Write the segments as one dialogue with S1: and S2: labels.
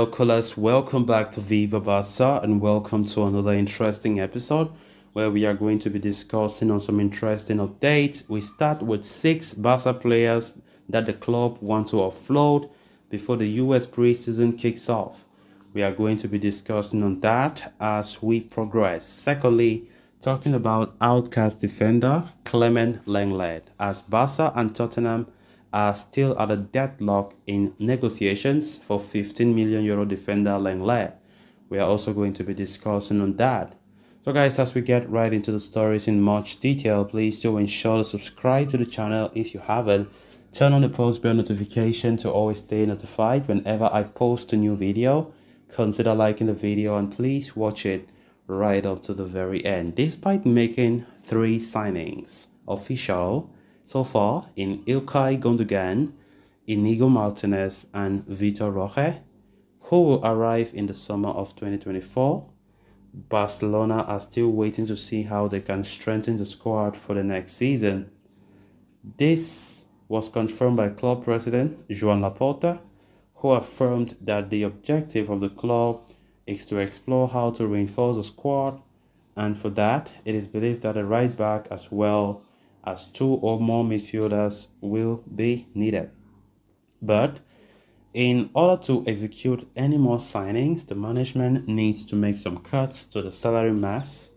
S1: Hello, callers. Welcome back to Viva Barca and welcome to another interesting episode where we are going to be discussing on some interesting updates. We start with 6 Barca players that the club want to offload before the US preseason kicks off. We are going to be discussing on that as we progress. Secondly, talking about outcast defender Clement Lenglet as Barca and Tottenham are still at a deadlock in negotiations for €15 million defender Lenglet. We are also going to be discussing on that. So guys, as we get right into the stories in much detail, please do ensure to subscribe to the channel if you haven't. Turn on the post bell notification to always stay notified whenever I post a new video. Consider liking the video and please watch it right up to the very end. Despite making 3 signings official so far in Ilkay Gundogan, Inigo Martinez and Vitor Roque, who will arrive in the summer of 2024, Barcelona are still waiting to see how they can strengthen the squad for the next season. This was confirmed by club president Joan Laporta, who affirmed that the objective of the club is to explore how to reinforce the squad, and for that, it is believed that a right back as well as 2 or more midfielders will be needed. But in order to execute any more signings, the management needs to make some cuts to the salary mass.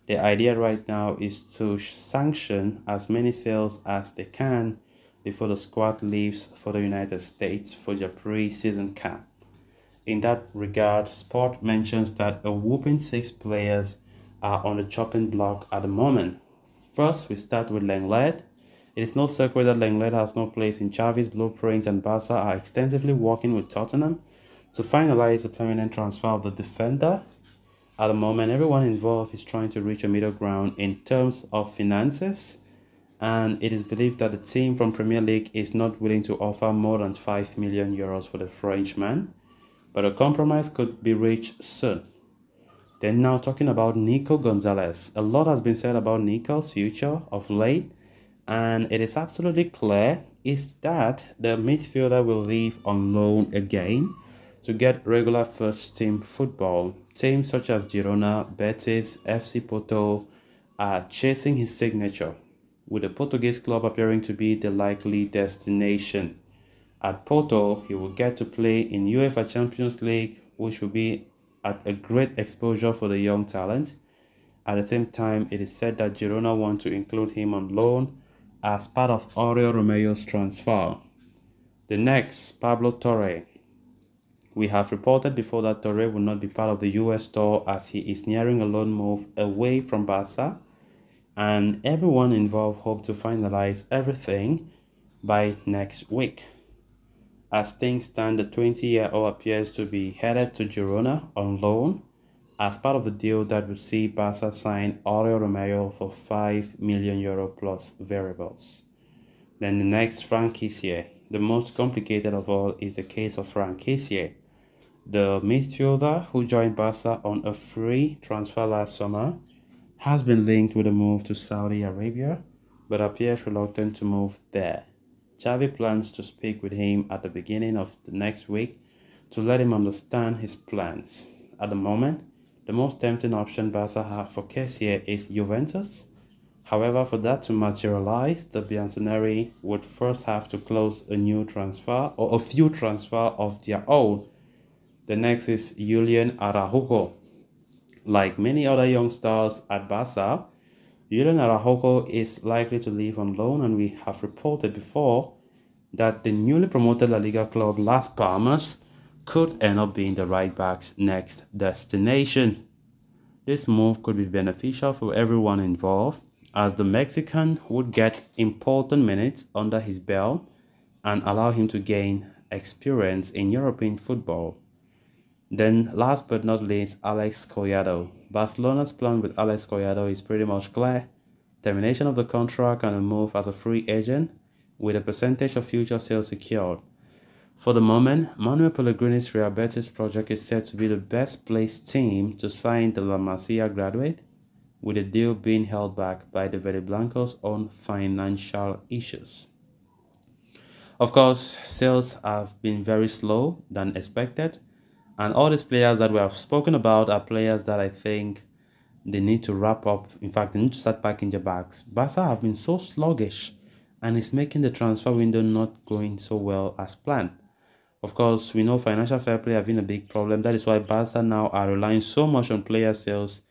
S1: The idea right now is to sanction as many sales as they can before the squad leaves for the United States for their pre-season camp. In that regard, Sport mentions that a whopping 6 players are on the chopping block at the moment. First, we start with Lenglet. It is no secret that Lenglet has no place in Xavi's blueprint, and Barca are extensively working with Tottenham to finalize the permanent transfer of the defender. At the moment, everyone involved is trying to reach a middle ground in terms of finances, and it is believed that the team from Premier League is not willing to offer more than €5 million for the Frenchman, but a compromise could be reached soon. Then now talking about Nico Gonzalez. A lot has been said about Nico's future of late, and it is absolutely clear is that the midfielder will leave on loan again to get regular first-team football. Teams such as Girona, Betis, FC Porto are chasing his signature, with the Portuguese club appearing to be the likely destination. At Porto, he will get to play in UEFA Champions League, which will be at a great exposure for the young talent. At the same time, it is said that Girona want to include him on loan as part of Oriol Romeo's transfer. The next, Pablo Torre. We have reported before that Torre will not be part of the US tour as he is nearing a loan move away from Barca, and everyone involved hope to finalize everything by next week. As things stand, the 20-year-old appears to be headed to Girona on loan as part of the deal that will see Barca sign Oriol Romeo for €5 million plus variables. Then the next, Franck Kessié. The most complicated of all is the case of Franck Kessié. The midfielder, who joined Barca on a free transfer last summer, has been linked with a move to Saudi Arabia, but appears reluctant to move there. Xavi plans to speak with him at the beginning of the next week to let him understand his plans. At the moment, the most tempting option Barca have for Kessié is Juventus. However, for that to materialize, the Bianconeri would first have to close a new transfer or a few transfers of their own. The next is Julian Araujo. Like many other young stars at Barca, Julian Araujo is likely to leave on loan, and we have reported before that the newly promoted La Liga club Las Palmas could end up being the right back's next destination. This move could be beneficial for everyone involved, as the Mexican would get important minutes under his belt and allow him to gain experience in European football. Then last but not least, Alex Coyado. Barcelona's plan with Alex Coyado is pretty much clear. Termination of the contract and a move as a free agent with a percentage of future sales secured. For the moment, Manuel Pellegrini's Real Betis project is said to be the best placed team to sign the La Masia graduate, with the deal being held back by the Verde Blancos' own financial issues. Of course, sales have been very slow than expected, And all these players that we have spoken about are players that I think they need to wrap up. In fact, they need to start packing their bags. Barca have been so sluggish and it's making the transfer window not going so well as planned. Of course, we know financial fair play have been a big problem. That is why Barca now are relying so much on player sales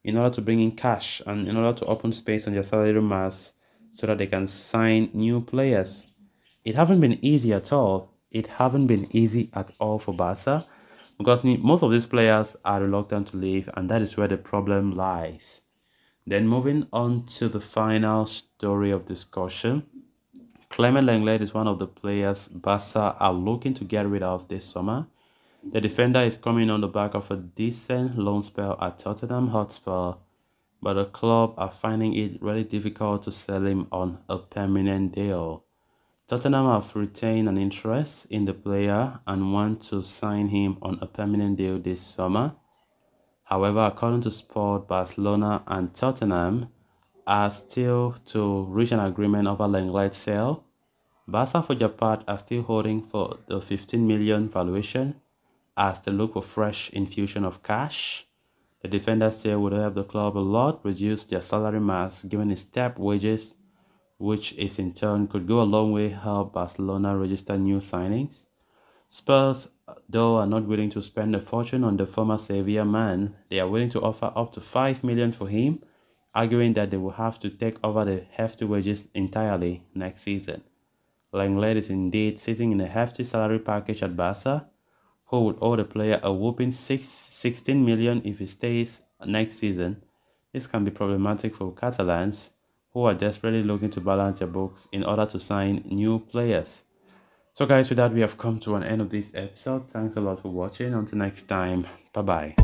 S1: in order to bring in cash and in order to open space on their salary mass so that they can sign new players. It haven't been easy at all. It haven't been easy at all for Barca because most of these players are reluctant to leave, and that is where the problem lies. Then moving on to the final story of discussion. Clement Lenglet is one of the players Barca are looking to get rid of this summer. The defender is coming on the back of a decent loan spell at Tottenham Hotspur, but the club are finding it really difficult to sell him on a permanent deal. Tottenham have retained an interest in the player and want to sign him on a permanent deal this summer. However, according to Sport, Barcelona and Tottenham are still to reach an agreement over Lenglet's sale. Barca, for their part, are still holding for the 15 million valuation as they look for fresh infusion of cash. The defender sale would help the club a lot reduce their salary mass given his step wages, which is in turn could go a long way help Barcelona register new signings. Spurs, though, are not willing to spend a fortune on the former Sevilla man. They are willing to offer up to 5 million for him, arguing that they will have to take over the hefty wages entirely next season. Lenglet is indeed sitting in a hefty salary package at Barca, who would owe the player a whopping 16 million if he stays next season. This can be problematic for Catalans, who are desperately looking to balance their books in order to sign new players. So guys, with that, we have come to an end of this episode. Thanks a lot for watching. Until next time, bye-bye.